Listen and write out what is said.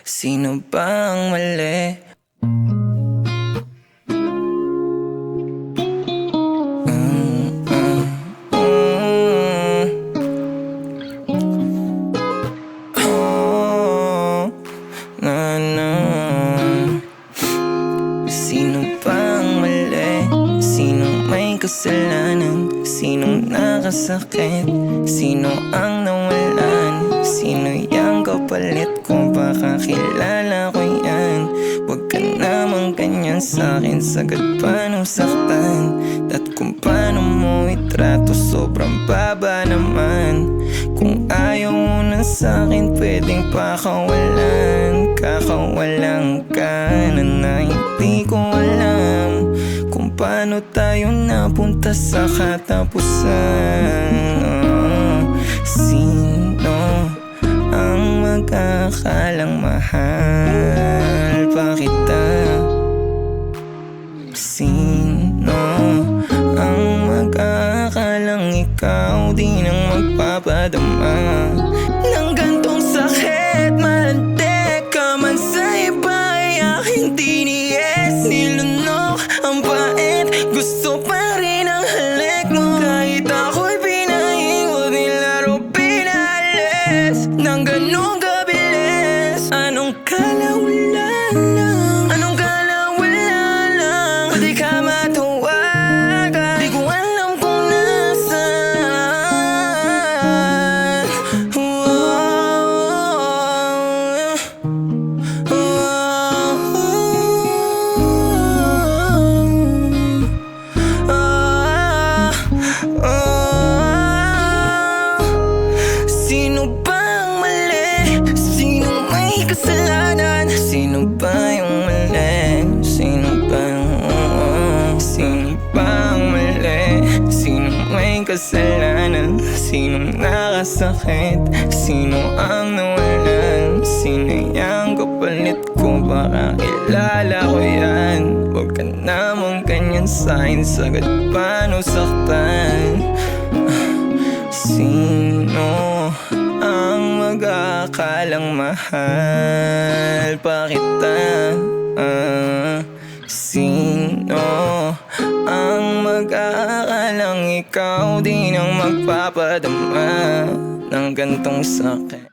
Sino ba ang mali? Na. Sino ba ang mali? Sinong may kasalanan? Sinong nakasakit? Sino ang nawalan? Sino yang kapalit ko? Baka kilala ko yan. Huwag ka namang ganyan sa'kin, sagad pa nung saktan. At kung paano mo itrato, sobrang baba naman. Kung ayaw mo na sa'kin, pwedeng pakawalan. Kakawalan ka na hindi ko alam kung paano tayo napunta sa katapusan. Sino ang magkakalang mahal pa kita? Sino ang magkakalang ikaw di nang magpapadama ng gantong sakit? Malante ka man sa iba ay aking tiniis. Nilunok ang pait, gusto pa rin ang halik mo. Kahit ako'y pinahiwag, nilaro pinalis ng ganong kabilis. Anong kala wala lang? Anong kala wala lang? Di ka matuwagan, di ko alam kung nasaan. Sino ba ang mali? Sino may kasalanan? Sino ba yung mali? Sino ba ang mali? Sino may kasalanan? Sino nakasakit? Sino ang nawalan? Sino yung kapalit ko? Baka kilala ko yan. Huwag ka namang ganyan sa'kin, sagad pa nung saktan. Sino ang mag-aakalang mahal pa kita? Sino ang mag-aakalang ikaw di nang magpapadama ng gantong sakit?